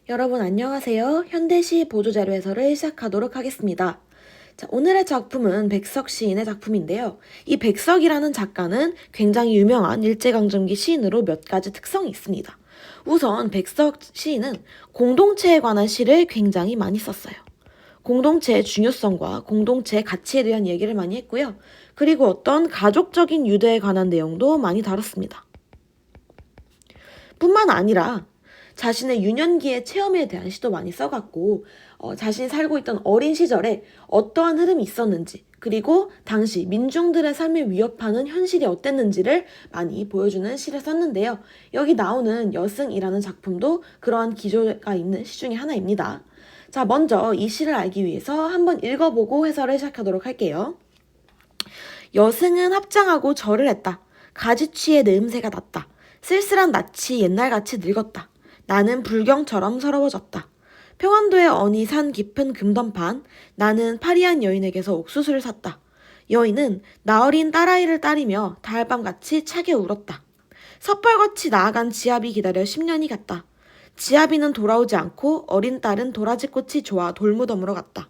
여러분 안녕하세요. 현대시 보조자료 해설을 시작하도록 하겠습니다. 자, 오늘의 작품은 백석 시인의 작품인데요. 이 백석이라는 작가는 굉장히 유명한 일제강점기 시인으로 몇 가지 특성이 있습니다. 우선 백석 시인은 공동체에 관한 시를 굉장히 많이 썼어요. 공동체의 중요성과 공동체의 가치에 대한 얘기를 많이 했고요. 그리고 어떤 가족적인 유대에 관한 내용도 많이 다뤘습니다. 뿐만 아니라 자신의 유년기의 체험에 대한 시도 많이 써갔고 자신이 살고 있던 어린 시절에 어떠한 흐름이 있었는지 그리고 당시 민중들의 삶을 위협하는 현실이 어땠는지를 많이 보여주는 시를 썼는데요. 여기 나오는 여승이라는 작품도 그러한 기조가 있는 시 중에 하나입니다. 자, 먼저 이 시를 알기 위해서 한번 읽어보고 해설을 시작하도록 할게요. 여승은 합장하고 절을 했다. 가지취의 내음새가 났다. 쓸쓸한 낯이 옛날같이 늙었다. 나는 불경처럼 서러워졌다. 평안도의 어니 산 깊은 금던판, 나는 파리한 여인에게서 옥수수를 샀다. 여인은 나어린 딸아이를 따리며 달밤같이 차게 울었다. 섣벌같이 나아간 지아비 기다려 10년이 갔다. 지아비는 돌아오지 않고 어린 딸은 도라지꽃이 좋아 돌무덤으로 갔다.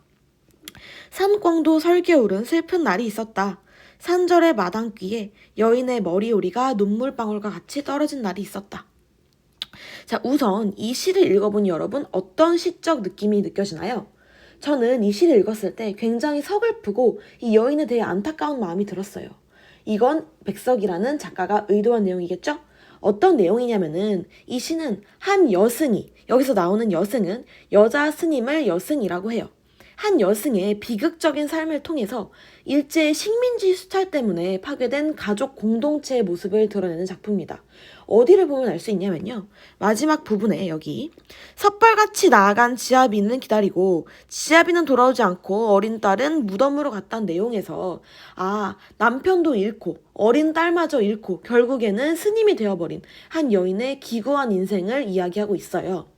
산꿩도 설겨울은 슬픈 날이 있었다. 산절의 마당귀에 여인의 머리오리가 눈물방울과 같이 떨어진 날이 있었다. 자, 우선 이 시를 읽어본 여러분 어떤 시적 느낌이 느껴지나요? 저는 이 시를 읽었을 때 굉장히 서글프고 이 여인에 대해 안타까운 마음이 들었어요. 이건 백석이라는 작가가 의도한 내용이겠죠? 어떤 내용이냐면은 이 시는 한 여승이, 여기서 나오는 여승은 여자 스님을 여승이라고 해요. 한 여승의 비극적인 삶을 통해서 일제의 식민지 수탈 때문에 파괴된 가족 공동체의 모습을 드러내는 작품입니다. 어디를 보면 알 수 있냐면요. 마지막 부분에 여기 섣벌같이 나아간 지아비는 기다리고 지아비는 돌아오지 않고 어린 딸은 무덤으로 갔다는 내용에서 남편도 잃고 어린 딸마저 잃고 결국에는 스님이 되어버린 한 여인의 기구한 인생을 이야기하고 있어요.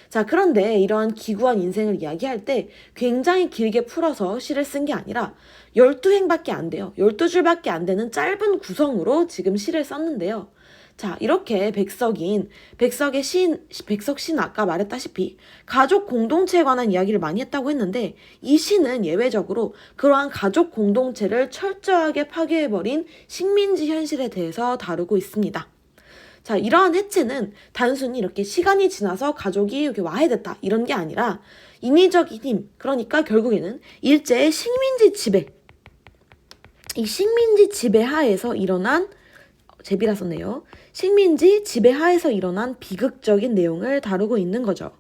자, 그런데 이러한 기구한 인생을 이야기할 때 굉장히 길게 풀어서 시를 쓴 게 아니라 12행밖에 안 돼요. 12줄밖에 안 되는 짧은 구성으로 지금 시를 썼는데요. 자, 이렇게 백석 시는 아까 말했다시피 가족 공동체에 관한 이야기를 많이 했다고 했는데 이 시는 예외적으로 그러한 가족 공동체를 철저하게 파괴해버린 식민지 현실에 대해서 다루고 있습니다. 자, 이러한 해체는 단순히 이렇게 시간이 지나서 가족이 이렇게 와해됐다 이런 게 아니라 인위적인 힘, 그러니까 결국에는 일제의 식민지 지배, 이 식민지 지배 하에서 일어난 제비라 썼네요. 식민지 지배 하에서 일어난 비극적인 내용을 다루고 있는 거죠.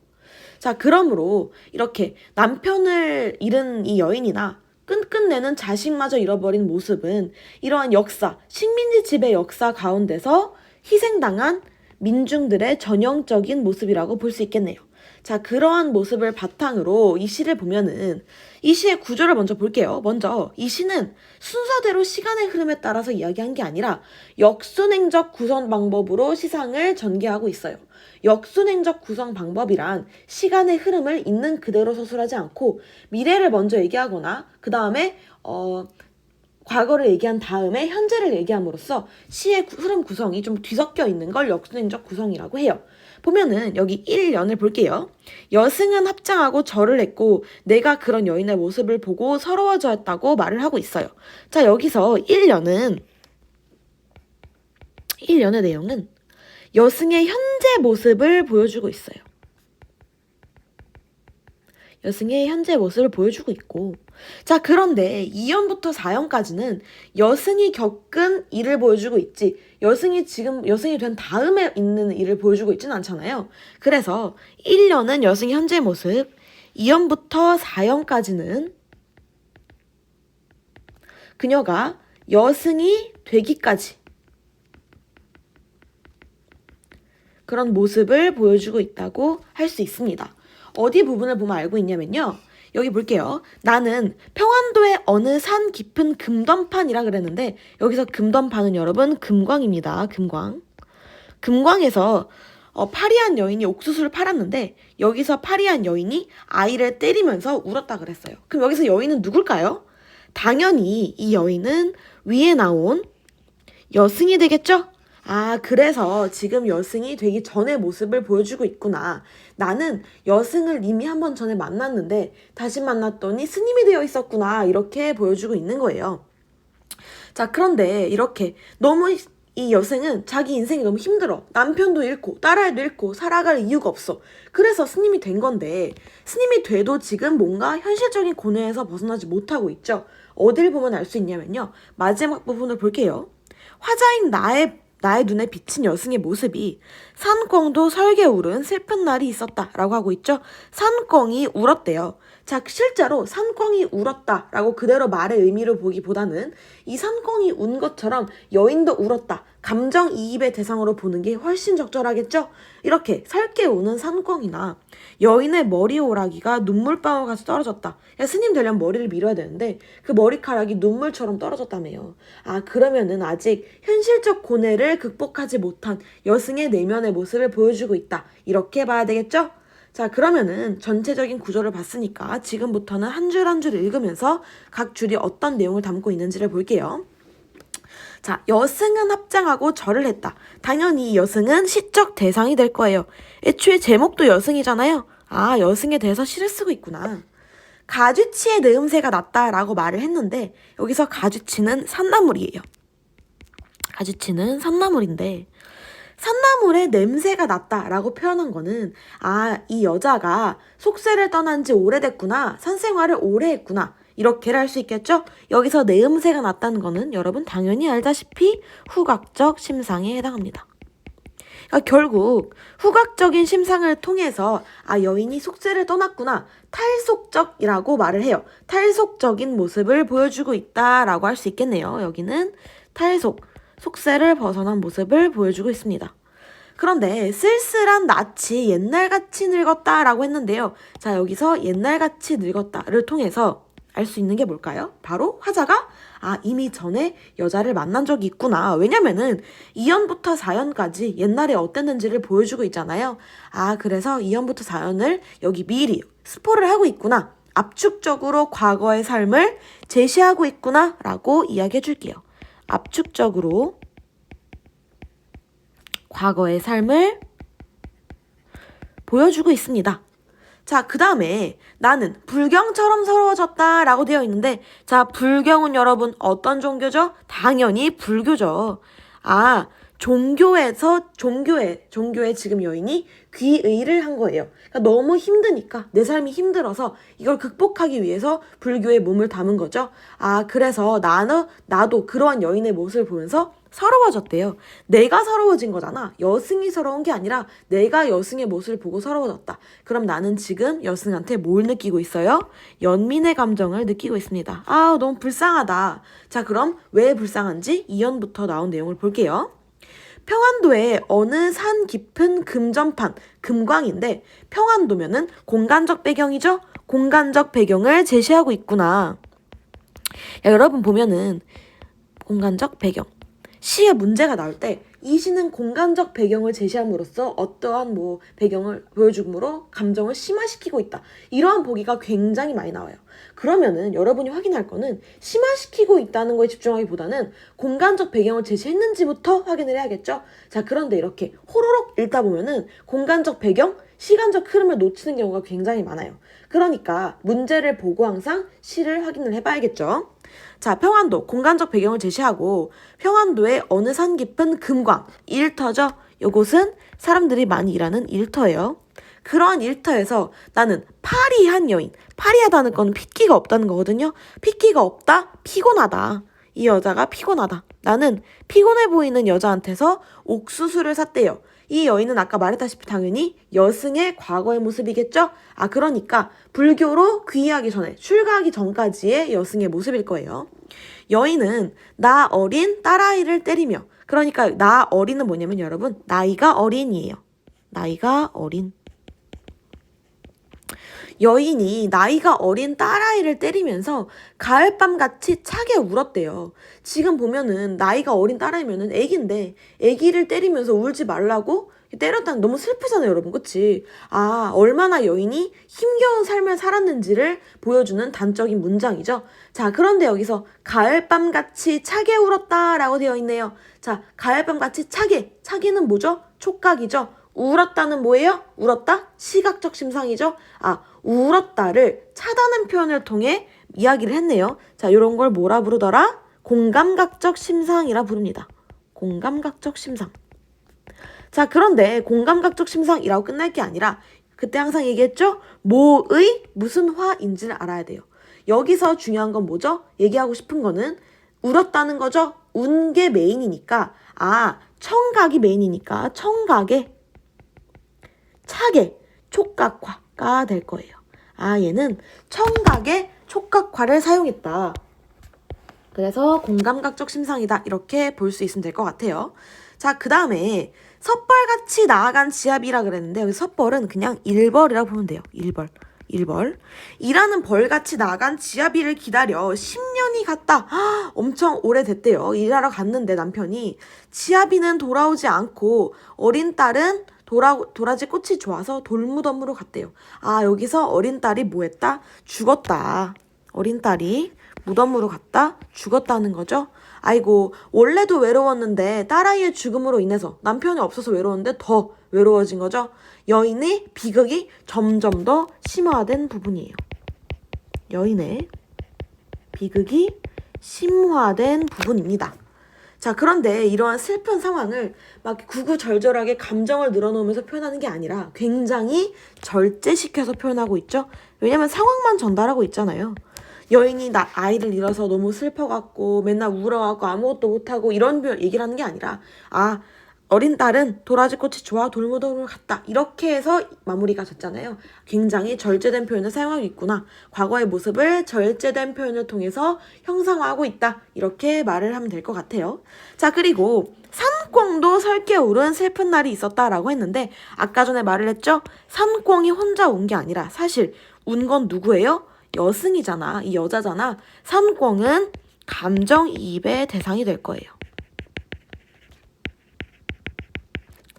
자, 그러므로 이렇게 남편을 잃은 이 여인이나 끝끝내는 자식마저 잃어버린 모습은 이러한 역사, 식민지 지배 역사 가운데서 희생당한 민중들의 전형적인 모습이라고 볼 수 있겠네요. 자, 그러한 모습을 바탕으로 이 시를 보면은 이 시의 구조를 먼저 볼게요. 먼저 이 시는 순서대로 시간의 흐름에 따라서 이야기한 게 아니라 역순행적 구성 방법으로 시상을 전개하고 있어요. 역순행적 구성 방법이란 시간의 흐름을 있는 그대로 서술하지 않고 미래를 먼저 얘기하거나 그 다음에 과거를 얘기한 다음에 현재를 얘기함으로써 시의 흐름 구성이 좀 뒤섞여 있는 걸 역순행적 구성이라고 해요. 보면은 여기 1년을 볼게요. 여승은 합장하고 절을 했고 내가 그런 여인의 모습을 보고 서러워져 했다고 말을 하고 있어요. 자, 여기서 1년의 내용은 여승의 현재 모습을 보여주고 있어요. 여승의 현재 모습을 보여주고 있고, 자, 그런데 2연부터 4연까지는 여승이 겪은 일을 보여주고 있지 여승이 된 다음에 있는 일을 보여주고 있지는 않잖아요. 그래서 1년은 여승의 현재 모습, 2연부터 4연까지는 그녀가 여승이 되기까지 그런 모습을 보여주고 있다고 할 수 있습니다. 어디 부분을 보면 알고 있냐면요. 여기 볼게요. 나는 평안도의 어느 산 깊은 금던판이라 그랬는데 여기서 금던판은 여러분 금광입니다. 금광. 금광에서 파리한 여인이 옥수수를 팔았는데 여기서 파리한 여인이 아이를 때리면서 울었다 그랬어요. 그럼 여기서 여인은 누굴까요? 당연히 이 여인은 위에 나온 여승이 되겠죠? 아, 그래서 지금 여승이 되기 전의 모습을 보여주고 있구나. 나는 여승을 이미 한 번 전에 만났는데 다시 만났더니 스님이 되어 있었구나. 이렇게 보여주고 있는 거예요. 자, 그런데 이렇게 너무 이 여생은 자기 인생이 너무 힘들어. 남편도 잃고 딸아이도 잃고 살아갈 이유가 없어. 그래서 스님이 된 건데 스님이 돼도 지금 뭔가 현실적인 고뇌에서 벗어나지 못하고 있죠. 어딜 보면 알 수 있냐면요. 마지막 부분을 볼게요. 화자인 나의 눈에 비친 여승의 모습이 산꿩도 설계 울은 슬픈 날이 있었다라고 하고 있죠. 산꿩이 울었대요. 자, 실제로 산꿩이 울었다라고 그대로 말의 의미로 보기보다는 이 산꿩이 운 것처럼 여인도 울었다. 감정이입의 대상으로 보는 게 훨씬 적절하겠죠? 이렇게 설계 우는 산꿩이나 여인의 머리오라기가 눈물방울 같이 떨어졌다. 야, 스님 되려면 머리를 밀어야 되는데 그 머리카락이 눈물처럼 떨어졌다며요. 아, 그러면은 아직 현실적 고뇌를 극복하지 못한 여승의 내면의 모습을 보여주고 있다. 이렇게 봐야 되겠죠? 자, 그러면은 전체적인 구조를 봤으니까 지금부터는 한 줄 한 줄 읽으면서 각 줄이 어떤 내용을 담고 있는지를 볼게요. 자, 여승은 합장하고 절을 했다. 당연히 여승은 시적 대상이 될 거예요. 애초에 제목도 여승이잖아요. 아, 여승에 대해서 시를 쓰고 있구나. 가쥐치의 느음새가 났다라고 말을 했는데 여기서 가쥐치는 산나물이에요. 가쥐치는 산나물인데 산나물에 냄새가 났다라고 표현한 거는 아, 이 여자가 속세를 떠난 지 오래됐구나. 산생활을 오래 했구나. 이렇게를 할 수 있겠죠? 여기서 내음새가 났다는 거는 여러분 당연히 알다시피 후각적 심상에 해당합니다. 그러니까 결국 후각적인 심상을 통해서 아, 여인이 속세를 떠났구나. 탈속적이라고 말을 해요. 탈속적인 모습을 보여주고 있다라고 할 수 있겠네요. 여기는 속세를 벗어난 모습을 보여주고 있습니다. 그런데 쓸쓸한 낯이 옛날같이 늙었다라고 했는데요. 자, 여기서 옛날같이 늙었다를 통해서 알 수 있는 게 뭘까요? 바로 화자가 아, 이미 전에 여자를 만난 적이 있구나. 왜냐면은 2연부터 4연까지 옛날에 어땠는지를 보여주고 있잖아요. 아, 그래서 2연부터 4연을 여기 미리 스포를 하고 있구나. 압축적으로 과거의 삶을 제시하고 있구나 라고 이야기해 줄게요. 압축적으로 과거의 삶을 보여주고 있습니다. 자, 그 다음에 나는 불경처럼 서러워졌다 라고 되어 있는데 자, 불경은 여러분 어떤 종교죠? 당연히 불교죠. 아, 종교에 지금 여인이 귀의를 한 거예요. 그러니까 너무 힘드니까 내 삶이 힘들어서 이걸 극복하기 위해서 불교에 몸을 담은 거죠. 아, 그래서 나도 그러한 여인의 모습을 보면서 서러워졌대요. 내가 서러워진 거잖아. 여승이 서러운 게 아니라 내가 여승의 모습을 보고 서러워졌다. 그럼 나는 지금 여승한테 뭘 느끼고 있어요? 연민의 감정을 느끼고 있습니다. 아, 너무 불쌍하다. 자, 그럼 왜 불쌍한지 2연부터 나온 내용을 볼게요. 평안도에 어느 산 깊은 금전판, 금광인데 평안도면은 공간적 배경이죠? 공간적 배경을 제시하고 있구나. 야, 여러분 보면은 공간적 배경. 시에 문제가 나올 때 이 시는 공간적 배경을 제시함으로써 어떠한 배경을 보여줌으로 감정을 심화시키고 있다. 이러한 보기가 굉장히 많이 나와요. 그러면은 여러분이 확인할 거는 심화시키고 있다는 거에 집중하기보다는 공간적 배경을 제시했는지부터 확인을 해야겠죠? 자, 그런데 이렇게 호로록 읽다 보면은 공간적 배경, 시간적 흐름을 놓치는 경우가 굉장히 많아요. 그러니까 문제를 보고 항상 시를 확인을 해봐야겠죠? 자, 평안도 공간적 배경을 제시하고 평안도의 어느 산 깊은 금광, 일터죠. 이곳은 사람들이 많이 일하는 일터예요. 그러한 일터에서 나는 파리한 여인, 파리하다는 건 핏기가 없다는 거거든요. 핏기가 없다, 피곤하다. 이 여자가 피곤하다. 나는 피곤해 보이는 여자한테서 옥수수를 샀대요. 이 여인은 아까 말했다시피 당연히 여승의 과거의 모습이겠죠? 아, 그러니까 불교로 귀의하기 전에, 출가하기 전까지의 여승의 모습일 거예요. 여인은 나 어린 딸아이를 때리며, 그러니까 나 어린은 뭐냐면 여러분, 나이가 어린이에요. 나이가 어린. 여인이 나이가 어린 딸아이를 때리면서 가을밤같이 차게 울었대요. 지금 보면은 나이가 어린 딸아이면은 애기인데 애기를 때리면서 울지 말라고 때렸다는 너무 슬프잖아요, 여러분. 그치? 아, 얼마나 여인이 힘겨운 삶을 살았는지를 보여주는 단적인 문장이죠. 자, 그런데 여기서 가을밤같이 차게 울었다라고 되어 있네요. 자, 가을밤같이 차게. 차게는 뭐죠? 촉각이죠. 울었다는 뭐예요? 울었다? 시각적 심상이죠. 아, 울었다를 차다는 표현을 통해 이야기를 했네요. 자, 이런 걸 뭐라 부르더라? 공감각적 심상이라 부릅니다. 공감각적 심상. 자, 그런데 공감각적 심상이라고 끝날 게 아니라 그때 항상 얘기했죠? 뭐의 무슨 화인지를 알아야 돼요. 여기서 중요한 건 뭐죠? 얘기하고 싶은 거는 울었다는 거죠? 운 게 메인이니까 청각이 메인이니까 청각의 차게 촉각화가 될 거예요. 얘는 청각의 촉각화를 사용했다. 그래서 공감각적 심상이다. 이렇게 볼 수 있으면 될 것 같아요. 자, 그 다음에 섭벌같이 나아간 지압이라 그랬는데 여기 섭벌은 그냥 일벌이라고 보면 돼요. 일벌. 일하는 벌같이 나아간 지압이를 기다려 10년이 갔다. 엄청 오래됐대요. 일하러 갔는데 남편이 지압이는 돌아오지 않고 어린 딸은 도라지 꽃이 좋아서 돌무덤으로 갔대요. 여기서 어린 딸이 뭐 했다? 죽었다. 어린 딸이 무덤으로 갔다 죽었다는 거죠. 아이고, 원래도 외로웠는데 딸아이의 죽음으로 인해서 남편이 없어서 외로웠는데 더 외로워진 거죠. 여인의 비극이 점점 더 심화된 부분이에요. 여인의 비극이 심화된 부분입니다. 자, 그런데 이러한 슬픈 상황을 막 구구절절하게 감정을 늘어놓으면서 표현하는 게 아니라 굉장히 절제시켜서 표현하고 있죠. 왜냐면 상황만 전달하고 있잖아요. 여인이 아이를 잃어서 너무 슬퍼갖고 맨날 울어갖고 아무것도 못하고 이런 얘기를 하는 게 아니라 어린 딸은 도라지꽃이 좋아 돌무덤으로 갔다. 이렇게 해서 마무리가 됐잖아요. 굉장히 절제된 표현을 사용하고 있구나. 과거의 모습을 절제된 표현을 통해서 형상화하고 있다. 이렇게 말을 하면 될 것 같아요. 자, 그리고 산꿩도 설게 오른 슬픈 날이 있었다라고 했는데 아까 전에 말을 했죠? 산꿩이 혼자 운 게 아니라 사실 운 건 누구예요? 여승이잖아. 이 여자잖아. 산꿩은 감정이입의 대상이 될 거예요.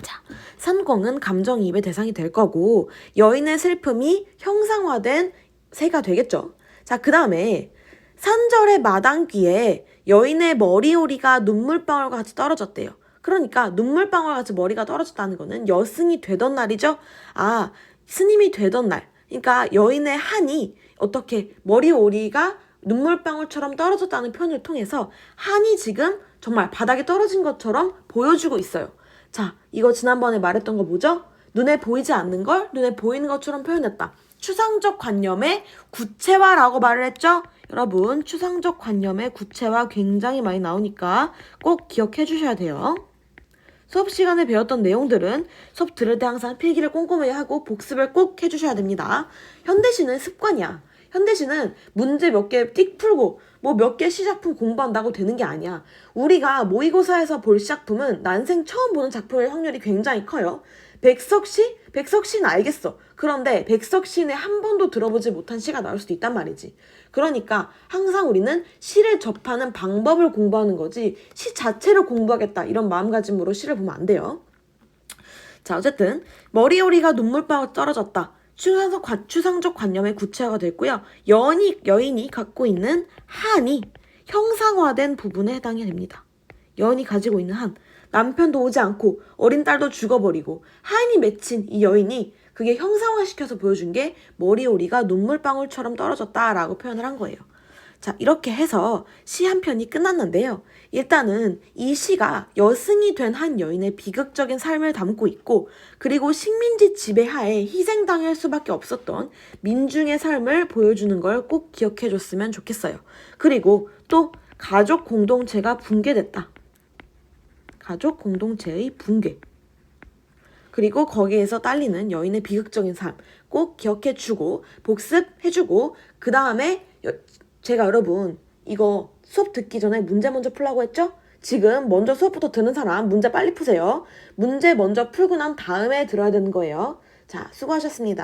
자, 산꿩은 감정이입의 대상이 될 거고 여인의 슬픔이 형상화된 새가 되겠죠. 자, 그 다음에 산절의 마당귀에 여인의 머리오리가 눈물방울과 같이 떨어졌대요. 그러니까 눈물방울과 같이 머리가 떨어졌다는 거는 여승이 되던 날이죠. 스님이 되던 날. 그러니까 여인의 한이 어떻게 머리오리가 눈물방울처럼 떨어졌다는 표현을 통해서 한이 지금 정말 바닥에 떨어진 것처럼 보여주고 있어요. 자, 이거 지난번에 말했던 거 뭐죠? 눈에 보이지 않는 걸 눈에 보이는 것처럼 표현했다. 추상적 관념의 구체화라고 말을 했죠? 여러분, 추상적 관념의 구체화 굉장히 많이 나오니까 꼭 기억해 주셔야 돼요. 수업 시간에 배웠던 내용들은 수업 들을 때 항상 필기를 꼼꼼히 하고 복습을 꼭 해주셔야 됩니다. 현대시는 습관이야. 현대시는 문제 몇 개 띡 풀고 뭐 몇 개 시작품 공부한다고 되는 게 아니야. 우리가 모의고사에서 볼 시작품은 난생 처음 보는 작품일 확률이 굉장히 커요. 백석시? 백석시는 알겠어. 그런데 백석시는 한 번도 들어보지 못한 시가 나올 수도 있단 말이지. 그러니까 항상 우리는 시를 접하는 방법을 공부하는 거지 시 자체를 공부하겠다 이런 마음가짐으로 시를 보면 안 돼요. 자, 어쨌든 머리오리가 눈물방울 떨어졌다. 추상적 관념의 구체화가 됐고요. 여인이 갖고 있는 한이 형상화된 부분에 해당이 됩니다. 여인이 가지고 있는 한. 남편도 오지 않고 어린 딸도 죽어버리고 한이 맺힌 이 여인이 그게 형상화시켜서 보여준 게 머리오리가 눈물방울처럼 떨어졌다라고 표현을 한 거예요. 자, 이렇게 해서 시 한 편이 끝났는데요. 일단은 이 시가 여승이 된 한 여인의 비극적인 삶을 담고 있고 그리고 식민지 지배하에 희생당할 수밖에 없었던 민중의 삶을 보여주는 걸 꼭 기억해 줬으면 좋겠어요. 그리고 또 가족 공동체가 붕괴됐다. 가족 공동체의 붕괴. 그리고 거기에서 딸리는 여인의 비극적인 삶 꼭 기억해주고 복습해주고 그 다음에 제가 여러분 이거 수업 듣기 전에 문제 먼저 풀라고 했죠? 지금 먼저 수업부터 듣는 사람 문제 빨리 푸세요. 문제 먼저 풀고 난 다음에 들어야 되는 거예요. 자, 수고하셨습니다.